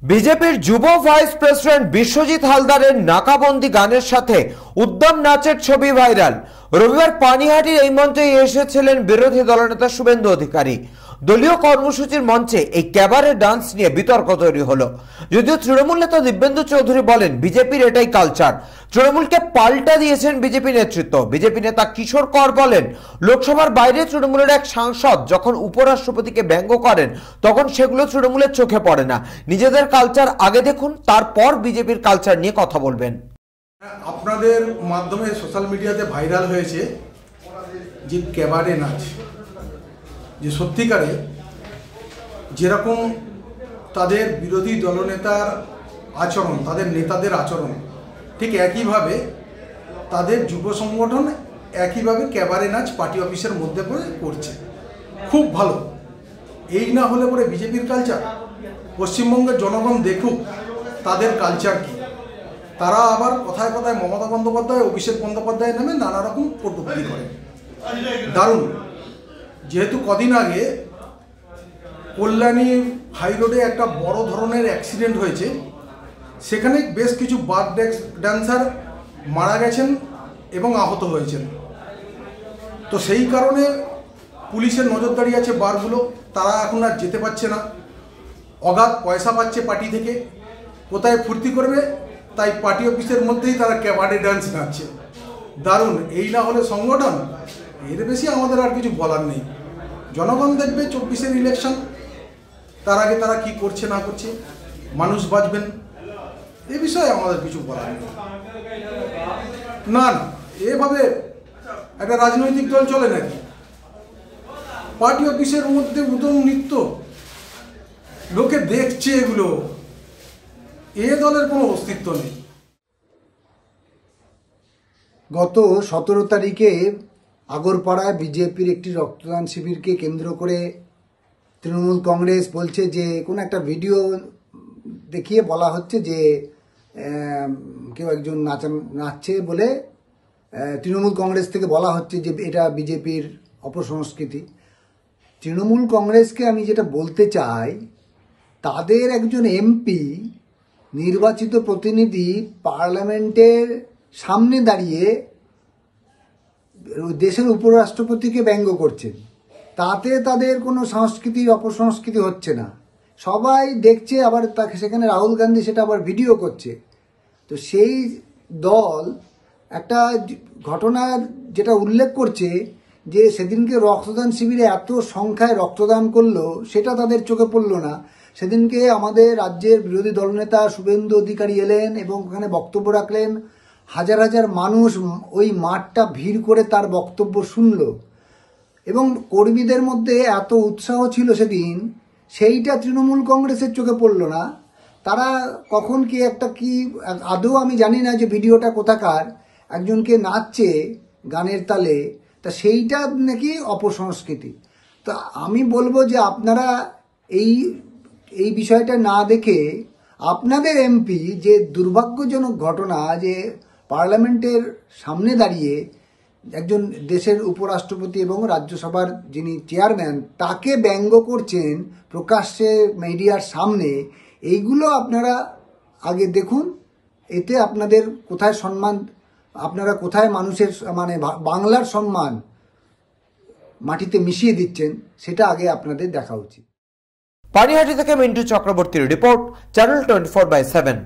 বিজেপির যুব vice president Biswajit হালদারের নাকাবন্দি গানের সাথে উদ্যম নাচের ছবি ভাইরাল। রবিবার পানিহাটির এই মঞ্চে এসেছিলেন বিরোধী দলনেতা শুভেন্দু অধিকারী। দলীয় কর্মসূচির মঞ্চে এই ক্যাবারে ডান্স নিয়ে বিতর্ক তৈরি হলো। যদিও তৃণমূল নেতা দিব্যেন্দু চৌধুরী বলেন বিজেপির এটাই কালচার, তৃণমূলকে পাল্টা দিয়েছেন বিজেপি নেতৃত্ব। বিজেপি নেতা কিশোর কর বলেন, লোকসভার বাইরে তৃণমূলের এক সাংসদ যখন উপরাষ্ট্রপতিকে ব্যঙ্গ করেন তখন সেগুলো তৃণমূলের চোখে পড়ে না। নিজেদের কালচার আগে দেখুন, তারপর বিজেপির কালচার নিয়ে কথা বলবেন। আপনাদের মাধ্যমে সোশ্যাল মিডিয়াতে ভাইরাল হয়েছে যে ক্যাবারে নাচ, যে সত্যিকারে যেরকম তাদের বিরোধী দলনেতার আচরণ, তাদের নেতাদের আচরণ, ঠিক একইভাবে তাদের যুব সংগঠন একইভাবে ক্যাবারে নাচ পার্টি অফিসের মধ্যে পড়ে করছে। খুব ভালো। এই না হলে পরে বিজেপির কালচার, পশ্চিমবঙ্গের জনগণ দেখুক তাদের কালচার কি। তারা আবার কথায় কথায় মমতা বন্দ্যোপাধ্যায়, অভিষেক বন্দ্যোপাধ্যায় নামে নানা রকম কটূক্তি করে। দারুণ। যেহেতু কদিন আগে কল্যাণী হাইরোডে একটা বড় ধরনের অ্যাক্সিডেন্ট হয়েছে, সেখানে বেশ কিছু বার ড্যান্সার মারা গেছেন এবং আহত হয়েছেন। তো সেই কারণে পুলিশের নজরদারি আছে বারগুলো, তারা এখন আর যেতে পারছে না। অগাধ পয়সা পাচ্ছে পার্টি থেকে, কোথায় ফুর্তি করবে তাই পার্টি অফিসের মধ্যেই তারা ক্যাবারে ডান্স নাচছে। দারুণ। এই না হলে সংগঠন, এর বেশি আমাদের আর কিছু বলার নেই। জনগণ দেখবে 24-এর ইলেকশন, তার আগে তারা কি করছে না করছে, মানুষ বাঁচবেন, এ বিষয়ে আমাদের কিছু বলার নেই। না না, এভাবে একটা রাজনৈতিক দল চলে নাকি? পার্টি অফিসের মধ্যে উদম নৃত্য, লোকে দেখছে এগুলো, এ দলের কোনো অস্তিত্ব নেই। গত 17 তারিখে আগরপাড়ায় বিজেপির একটি রক্তদান শিবিরকে কেন্দ্র করে তৃণমূল কংগ্রেস বলছে যে কোনো একটা ভিডিও দেখিয়ে বলা হচ্ছে যে কেউ একজন নাচছে বলে তৃণমূল কংগ্রেস থেকে বলা হচ্ছে যে এটা বিজেপির অপসংস্কৃতি। তৃণমূল কংগ্রেসকে আমি যেটা বলতে চাই, তাদের একজন এমপি, নির্বাচিত প্রতিনিধি, পার্লামেন্টের সামনে দাঁড়িয়ে দেশের উপরাষ্ট্রপতিকে ব্যঙ্গ করছেন। তাতে তাদের কোনো সংস্কৃতি অপসংস্কৃতি হচ্ছে না, সবাই দেখছে। আবার তাকে সেখানে রাহুল গান্ধী সেটা আবার ভিডিও করছে। তো সেই দল একটা ঘটনা যেটা উল্লেখ করছে যে সেদিনকে রক্তদান শিবিরে এত সংখ্যায় রক্তদান করলো, সেটা তাদের চোখে পড়লো না। সেদিনকে আমাদের রাজ্যের বিরোধী দলনেতা শুভেন্দু অধিকারী এলেন এবং ওখানে বক্তব্য রাখলেন। হাজার হাজার মানুষ ওই মাঠটা ভিড় করে তার বক্তব্য শুনল এবং কর্মীদের মধ্যে এত উৎসাহ ছিল সেদিন, সেইটা তৃণমূল কংগ্রেসের চোখে পড়ল না। তারা কখন কি একটা কি আদৌ আমি জানি না যে ভিডিওটা কোথাকার, একজনকে নাচছে গানের তালে, তা সেইটা নাকি অপসংস্কৃতি। তো আমি বলবো যে আপনারা এই বিষয়টা না দেখে আপনাদের এমপি, যে দুর্ভাগ্যজনক ঘটনা যে পার্লামেন্টের সামনে দাঁড়িয়ে একজন দেশের উপরাষ্ট্রপতি এবং রাজ্যসভার যিনি চেয়ারম্যান, তাকে ব্যঙ্গ করছেন প্রকাশ্যে মিডিয়ার সামনে, এইগুলো আপনারা আগে দেখুন। এতে আপনাদের কোথায় সম্মান, আপনারা কোথায় মানুষের মানে বাংলার সম্মান মাটিতে মিশিয়ে দিচ্ছেন, সেটা আগে আপনাদের দেখা উচিত। পানিহাটি থেকে মিন্টু চক্রবর্তীর রিপোর্ট, চ্যানেল 24/7।